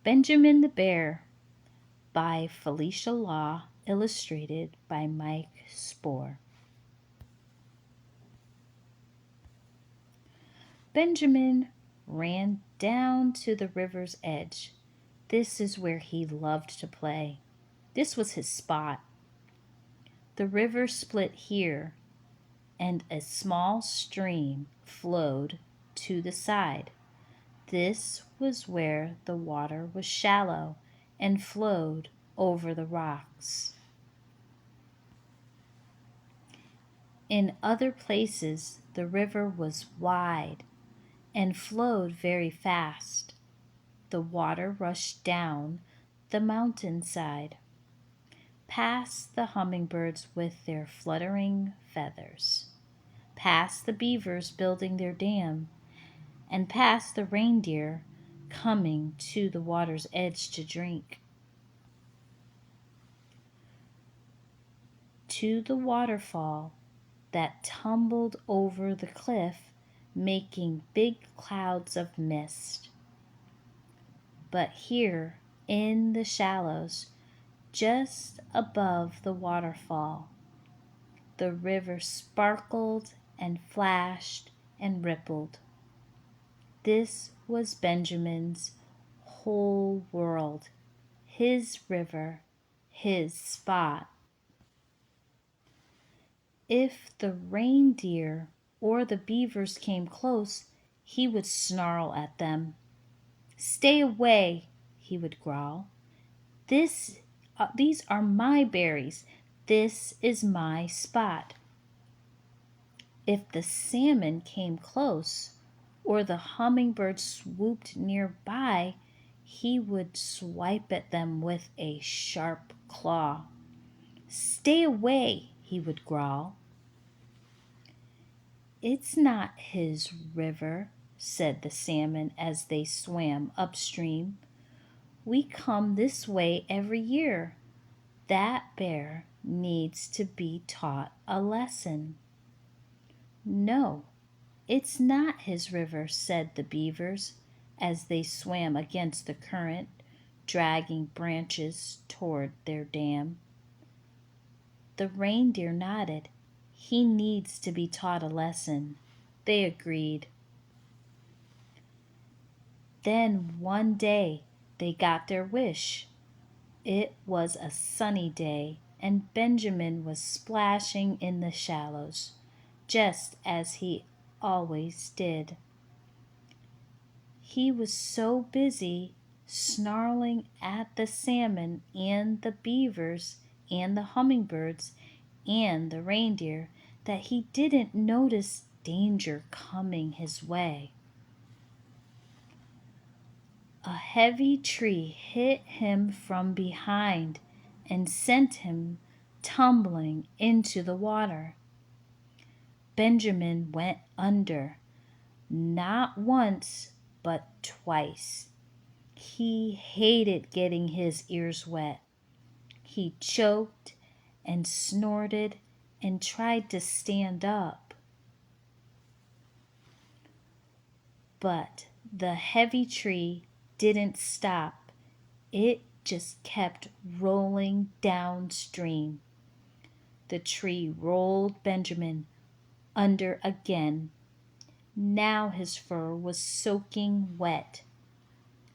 Benjamin the Bear by Felicia Law, illustrated by Mike Spohr. Benjamin ran down to the river's edge. This is where he loved to play. This was his spot. The river split here, and a small stream flowed to the side. This was where the water was shallow and flowed over the rocks. In other places, the river was wide and flowed very fast. The water rushed down the mountainside, past the hummingbirds with their fluttering feathers, past the beavers building their dam, and past the reindeer coming to the water's edge to drink. To the waterfall that tumbled over the cliff, making big clouds of mist. But here in the shallows, just above the waterfall, the river sparkled and flashed and rippled. This was Benjamin's whole world, his river, his spot. If the reindeer or the beavers came close, he would snarl at them. "Stay away," he would growl. These are my berries. This is my spot." If the salmon came close, or the hummingbird swooped nearby, he would swipe at them with a sharp claw. "Stay away," he would growl. "It's not his river," said the salmon as they swam upstream. "We come this way every year. That bear needs to be taught a lesson." "No, it's not his river," said the beavers as they swam against the current, dragging branches toward their dam. The reindeer nodded. "He needs to be taught a lesson." They agreed. Then one day they got their wish. It was a sunny day, and Benjamin was splashing in the shallows, just as he always did. He was so busy snarling at the salmon and the beavers and the hummingbirds and the reindeer that he didn't notice danger coming his way. A heavy tree hit him from behind and sent him tumbling into the water. Benjamin went under, not once, but twice. He hated getting his ears wet. He choked and snorted and tried to stand up. But the heavy tree didn't stop. It just kept rolling downstream. The tree rolled Benjamin under again. Now his fur was soaking wet.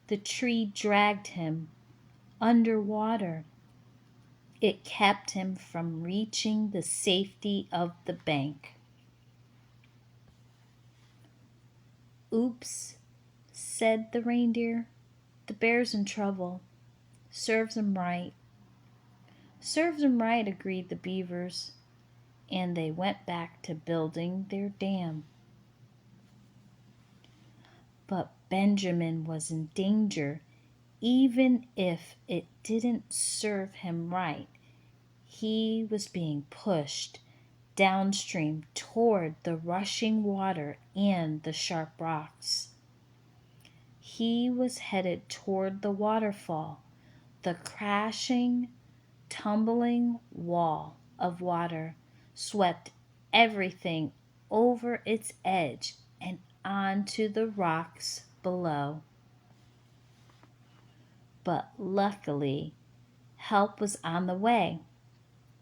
The tree dragged him underwater. It kept him from reaching the safety of the bank. "Oops," said the reindeer. "The bear's in trouble. Serves him right." "Serves him right," agreed the beavers, and they went back to building their dam. But Benjamin was in danger, even if it didn't serve him right. He was being pushed downstream toward the rushing water and the sharp rocks. He was headed toward the waterfall, the crashing, tumbling wall of water swept everything over its edge and. Onto the rocks below. But luckily, help was on the way.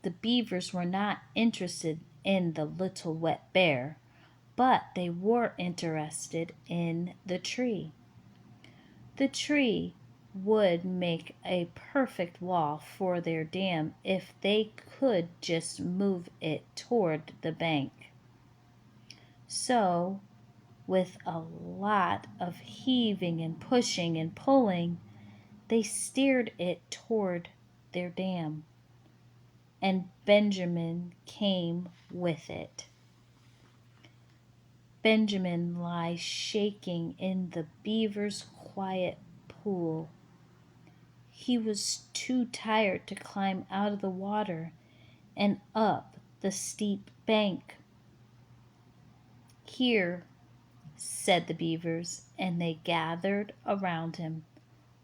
The beavers were not interested in the little wet bear, but they were interested in the tree. The tree would make a perfect wall for their dam if they could just move it toward the bank. So, with a lot of heaving and pushing and pulling, they steered it toward their dam, and Benjamin came with it. Benjamin lies shaking in the beaver's quiet pool. He was too tired to climb out of the water and up the steep bank. "Here," said the beavers, and they gathered around him.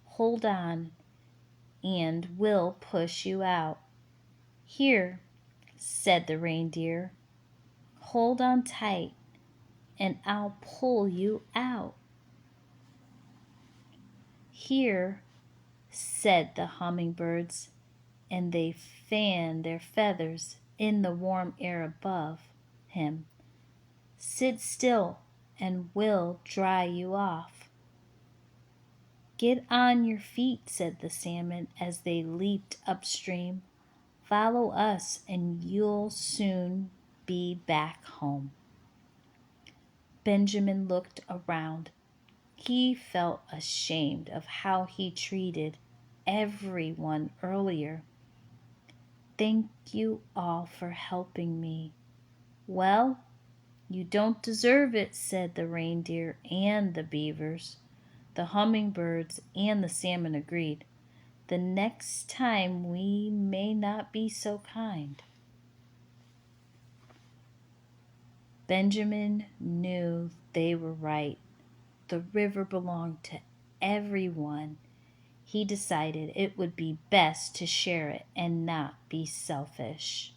"Hold on, and we'll push you out." "Here," said the reindeer, "hold on tight, and I'll pull you out." "Here," said the hummingbirds, and they fanned their feathers in the warm air above him. "Sit still, and we'll dry you off." "Get on your feet," said the salmon as they leaped upstream. "Follow us, and you'll soon be back home." Benjamin looked around. He felt ashamed of how he treated everyone earlier. "Thank you all for helping me." "Well, you don't deserve it," said the reindeer and the beavers. The hummingbirds and the salmon agreed. "The next time we may not be so kind." Benjamin knew they were right. The river belonged to everyone. He decided it would be best to share it and not be selfish.